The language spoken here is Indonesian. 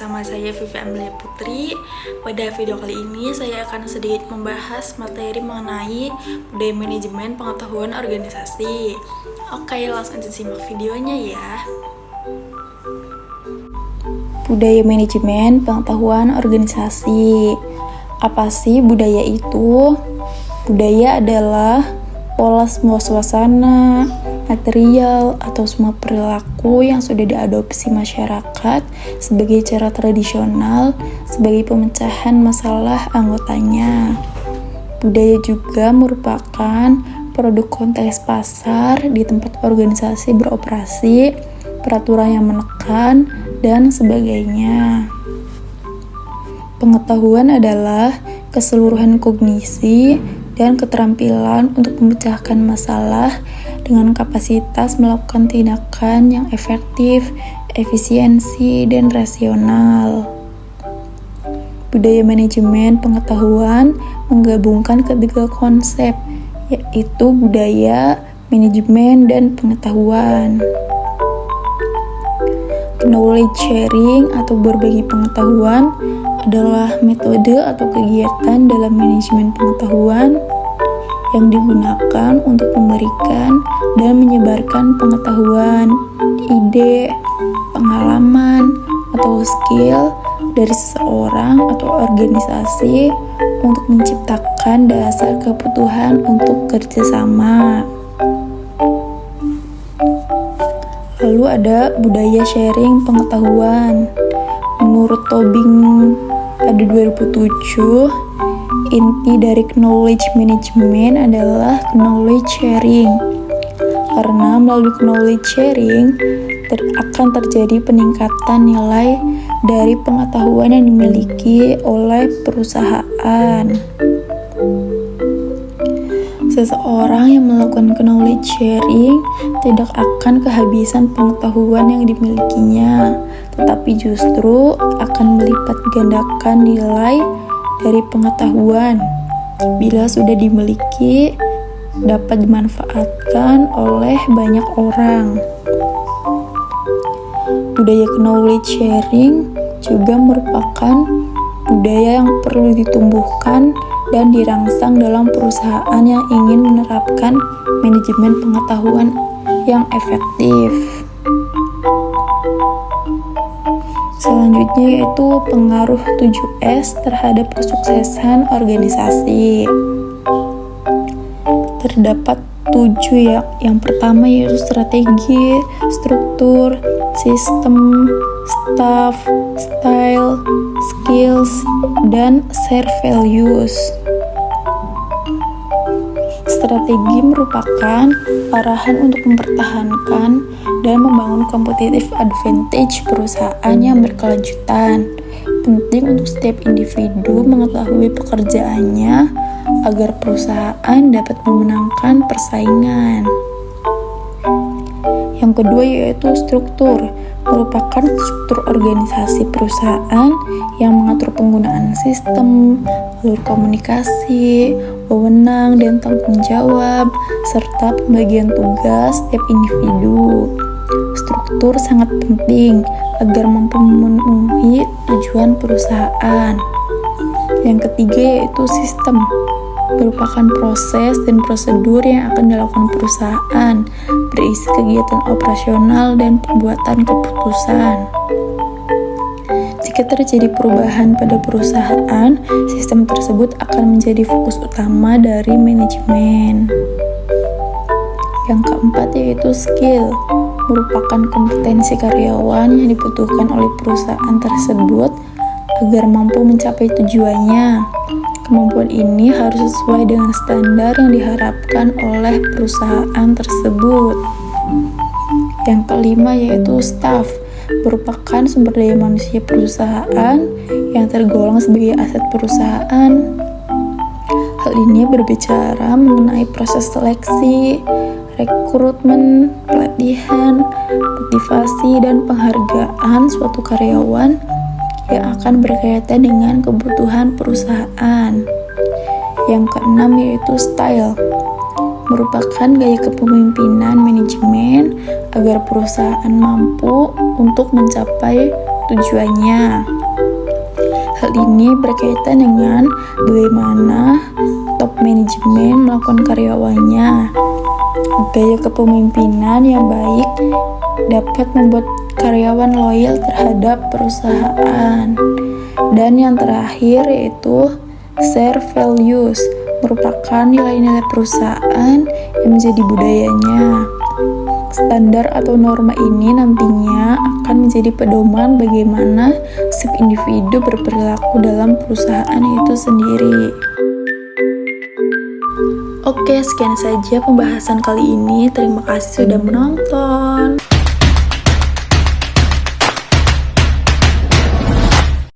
bersama saya Vivi Amelia Putri. Pada video kali ini saya akan sedikit membahas materi mengenai budaya manajemen pengetahuan organisasi. Oke, langsung aja simak videonya ya. Budaya manajemen pengetahuan organisasi. Apa sih budaya itu? Budaya adalah pola semua suasana, material, atau semua perilaku yang sudah diadopsi masyarakat sebagai cara tradisional sebagai pemecahan masalah anggotanya. Budaya juga merupakan produk konteks pasar di tempat organisasi beroperasi, peraturan yang menekan, dan sebagainya. Pengetahuan adalah keseluruhan kognisi dan keterampilan untuk memecahkan masalah dengan kapasitas melakukan tindakan yang efektif, efisiensi, dan rasional. Budaya manajemen pengetahuan menggabungkan ketiga konsep, yaitu budaya, manajemen, dan pengetahuan. Knowledge sharing atau berbagi pengetahuan adalah metode atau kegiatan dalam manajemen pengetahuan yang digunakan untuk memberikan dan menyebarkan pengetahuan, ide, pengalaman, atau skill dari seseorang atau organisasi untuk menciptakan dasar kebutuhan untuk kerjasama. Lalu ada budaya sharing pengetahuan. Menurut Tobing pada 2007, inti dari knowledge management adalah knowledge sharing. Karena melalui knowledge sharing akan terjadi peningkatan nilai dari pengetahuan yang dimiliki oleh perusahaan. Seseorang yang melakukan knowledge sharing tidak akan kehabisan pengetahuan yang dimilikinya, tetapi justru akan melipat gandakan nilai dari pengetahuan. Bila sudah dimiliki, dapat dimanfaatkan oleh banyak orang. Budaya knowledge sharing juga merupakan budaya yang perlu ditumbuhkan dan dirangsang dalam perusahaan yang ingin menerapkan manajemen pengetahuan yang efektif. Selanjutnya yaitu pengaruh 7S terhadap kesuksesan organisasi. Terdapat 7 ya. Yang pertama yaitu strategi, struktur, sistem, staff, style, skills, dan share values. Strategi merupakan arahan untuk mempertahankan dan membangun competitive advantage perusahaan yang berkelanjutan. Penting untuk setiap individu mengetahui pekerjaannya agar perusahaan dapat memenangkan persaingan. Yang kedua yaitu struktur, merupakan struktur organisasi perusahaan yang mengatur penggunaan sistem, alur komunikasi, wewenang dan tanggung jawab, serta pembagian tugas setiap individu. Struktur sangat penting agar mampu memenuhi tujuan perusahaan. Yang ketiga yaitu sistem, merupakan proses dan prosedur yang akan dilakukan perusahaan, berisi kegiatan operasional dan pembuatan keputusan. Jika terjadi perubahan pada perusahaan, sistem tersebut akan menjadi fokus utama dari manajemen. Yang keempat yaitu skill, merupakan kompetensi karyawan yang dibutuhkan oleh perusahaan tersebut agar mampu mencapai tujuannya. Kemampuan ini harus sesuai dengan standar yang diharapkan oleh perusahaan tersebut. Yang kelima yaitu staff, merupakan sumber daya manusia perusahaan yang tergolong sebagai aset perusahaan. Hal ini berbicara mengenai proses seleksi, rekrutmen, pelatihan, motivasi, dan penghargaan suatu karyawan yang akan berkaitan dengan kebutuhan perusahaan. Yang keenam yaitu style, merupakan gaya kepemimpinan manajemen agar perusahaan mampu untuk mencapai tujuannya. ini berkaitan dengan bagaimana top manajemen melakukan karyawannya. Gaya kepemimpinan yang baik dapat membuat karyawan loyal terhadap perusahaan. Dan yang terakhir yaitu share values, merupakan nilai-nilai perusahaan yang menjadi budayanya. Standar atau norma ini nantinya akan menjadi pedoman bagaimana setiap individu berperilaku dalam perusahaan itu sendiri. Oke, sekian saja pembahasan kali ini. Terima kasih sudah menonton.